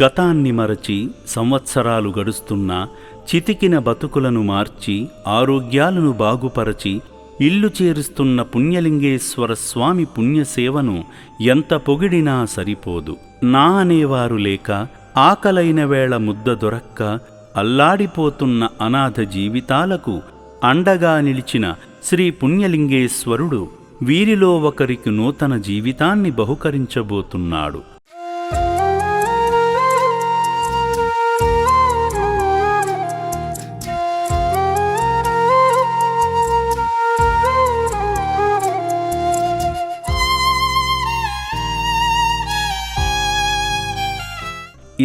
గతాన్ని మరచి సంవత్సరాలు గడుస్తున్నా చితికిన బతుకులను మార్చి ఆరోగ్యాలను బాగుపరచి ఇల్లు చేరుస్తున్న పుణ్యలింగేశ్వర స్వామి పుణ్యసేవను ఎంత పొగిడినా సరిపోదు. నా అనేవారు లేక, ఆకలైన వేళ ముద్ద దొరక్క అల్లాడిపోతున్న అనాథ జీవితాలకు అండగా నిలిచిన శ్రీ పుణ్యలింగేశ్వరుడు వీరిలో ఒకరికి నూతన జీవితాన్ని బహుకరించబోతున్నాడు.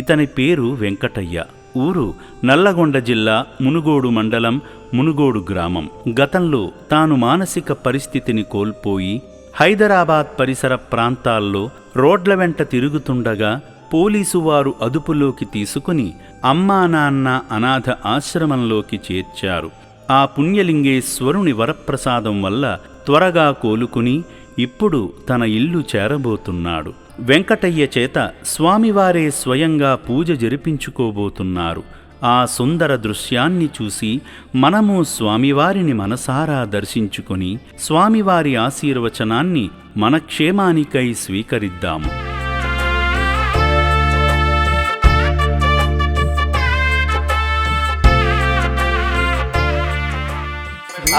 ఇతని పేరు వెంకటయ్య. ఊరు నల్లగొండ జిల్లా మునుగోడు మండలం, మునుగోడు గ్రామం. గతంలో తాను మానసిక పరిస్థితిని కోల్పోయి హైదరాబాద్ పరిసర ప్రాంతాల్లో రోడ్ల వెంట తిరుగుతుండగా పోలీసు వారు అదుపులోకి తీసుకుని అమ్మా నాన్న అనాథ ఆశ్రమంలోకి చేర్చారు. ఆ పుణ్యలింగేశ్వరుని వరప్రసాదం వల్ల త్వరగా కోలుకుని ఇప్పుడు తన ఇల్లు చేరబోతున్నాడు. వెంకటయ్య చేత స్వామివారే స్వయంగా పూజ జరిపించుకోబోతున్నారు. ఆ సుందర దృశ్యాన్ని చూసి మనము స్వామివారిని మనసారా దర్శించుకొని స్వామివారి ఆశీర్వచనాన్ని మన క్షేమానికై స్వీకరిద్దాము.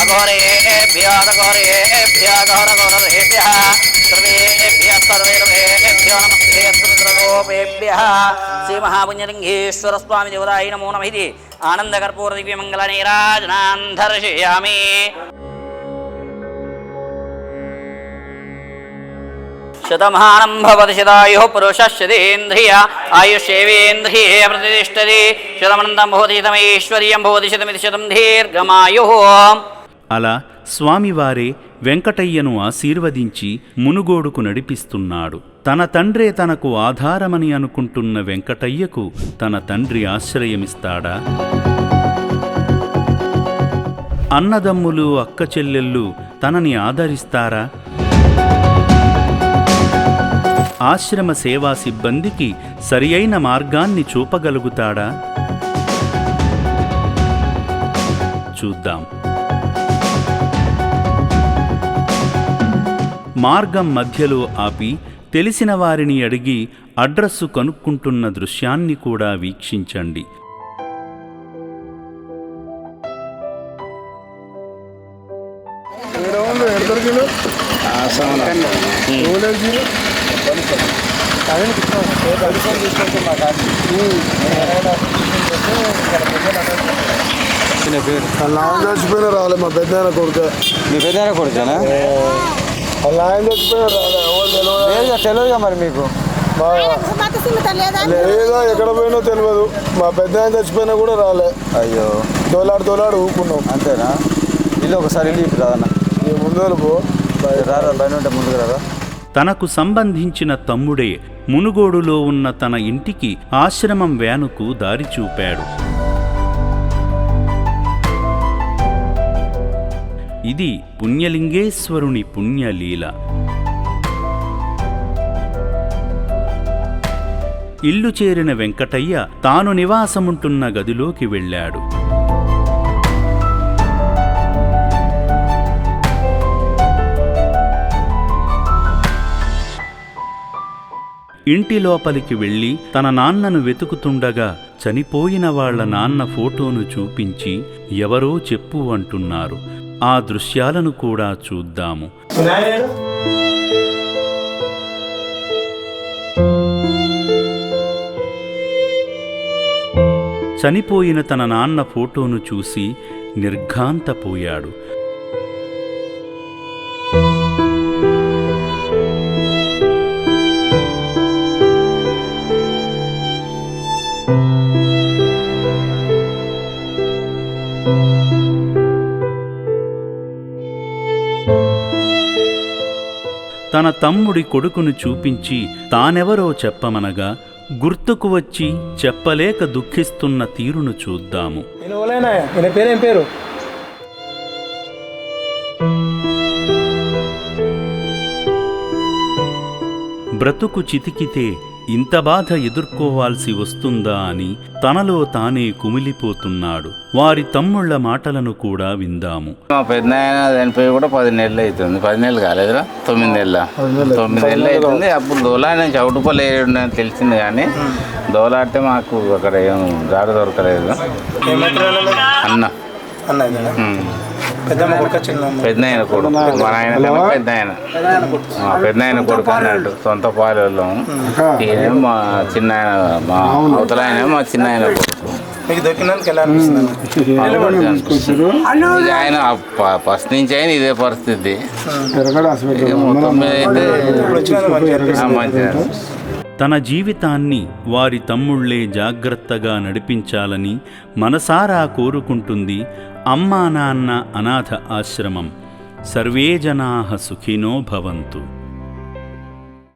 అఘోరేభ్యో అఘోరేభ్యో అఘోరఘోరేభ్యః సర్వేభ్యః సర్వేభ్యో నమస్తే సర్వగోపేభ్యః శ్రీ మహాపుణ్యలింగేశ్వర స్వామి దేవతాయ నమో నమః. ఇది ఆనందకర్పూర దివ్యమంగళ నీరాజనాన్ దర్శయామి. శతమానం భవతి శతాయుః పురుషः శతేంద్రియ ఆయుష్యేవేంద్రియే ప్రతిష్టతి. శతమనంతం భవతి శతమైశ్వర్యం భవతి శతమితి శతం దీర్ఘమాయుః. అలా స్వామివారే వెంకటయ్యను ఆశీర్వదించి మునుగోడుకు నడిపిస్తున్నాడు. తన తండ్రే తనకు ఆధారమని అనుకుంటున్న వెంకటయ్యకు తన తండ్రి ఆశ్రయమిస్తాడా? అన్నదమ్ములు అక్క చెల్లెళ్ళు తనని ఆదరిస్తారా? ఆశ్రమ సేవా సిబ్బందికి సరియైన మార్గాన్ని చూపగలుగుతాడా? చూద్దాం. మార్గం మధ్యలో ఆపి తెలిసిన వారిని అడిగి అడ్రస్సు కనుక్కుంటున్న దృశ్యాన్ని కూడా వీక్షించండి. చచ్చిపోయినా రాలే మా పెద్ద కొడుకు. మీ పెద్ద కొడుకునా? ఆయన చచ్చిపోయినా రాలే, తెలియదుగా మరి మీకు. లేదా ఎక్కడ పోయినో తెలియదు. మా పెద్ద ఆయన చచ్చిపోయినా కూడా రాలే. అయ్యో, తోలాడు ఊపుకున్నాం. అంతేనా? ఇల్లు ఒకసారి ఇల్లు ఇప్పుడు రాదన్న. ముందు పో, రారా బయట ఉంటే ముందుకు రారా. తనకు సంబంధించిన తమ్ముడే మునుగోడులో ఉన్న తన ఇంటికి ఆశ్రమం వ్యానుకు దారి చూపాడు. ఇది పుణ్యలింగేశ్వరుని పుణ్యలీల. ఇల్లు చేరిన వెంకటయ్య తాను నివాసముంటున్న గదిలోకి వెళ్ళాడు. ఇంటి లోపలికి వెళ్ళి తన నాన్నను వెతుకుతుండగా చనిపోయిన వాళ్ల నాన్న ఫోటోను చూపించి ఎవరో చెప్పు అంటున్నారు. ఆ దృశ్యాలను కూడా చూద్దాము. చనిపోయిన తన నాన్న ఫోటోను చూసి నిర్ఘాంతపోయాడు. తన తమ్ముడి కొడుకును చూపించి తానెవరో చెప్పమనగా గుర్తుకు వచ్చి చెప్పలేక దుఃఖిస్తున్న తీరును చూద్దాము. పేరు బ్రతుకు చితికితే ఇంత బాధ ఎదుర్కోవాల్సి వస్తుందా అని తనలో తానే కుమిలిపోతున్నాడు. వారి తమ్ముళ్ల మాటలను కూడా విందాము. మా పెద్దనాయన చనిపోయి కూడా 10 నెలలు అవుతుంది. 10 నెలలు కాలేదురా, 9 నెలల 9 నెలలు అవుతుంది. అప్పుడు దోలాడిన చౌటుపల్లి అని తెలిసింది, కానీ దోలాడితే మాకు అక్కడ ఏం జాడ దొరకలేదు. అన్న పెద్దనాయన కొడుకు, మా నాయన పెద్దనాయన కొడుకు అన్నట్టు, సొంత పాలెల్లో. ఈయన మా చిన్నాయన, మా అవతల ఆయన మా చిన్నాయన కొడుకు. ఆయన ఫస్ట్ నుంచి అయినా ఇదే పరిస్థితి. మొత్తం మీద అయితే మంచిగా తన జీవితాన్ని వారి తమ్ముళ్లే జాగ్రత్తగా నడిపించాలని మనసారా కోరుకుంటుంది అమ్మా నాన్న అనాథ ఆశ్రమం. సర్వే జనాః సుఖినో భవంతు.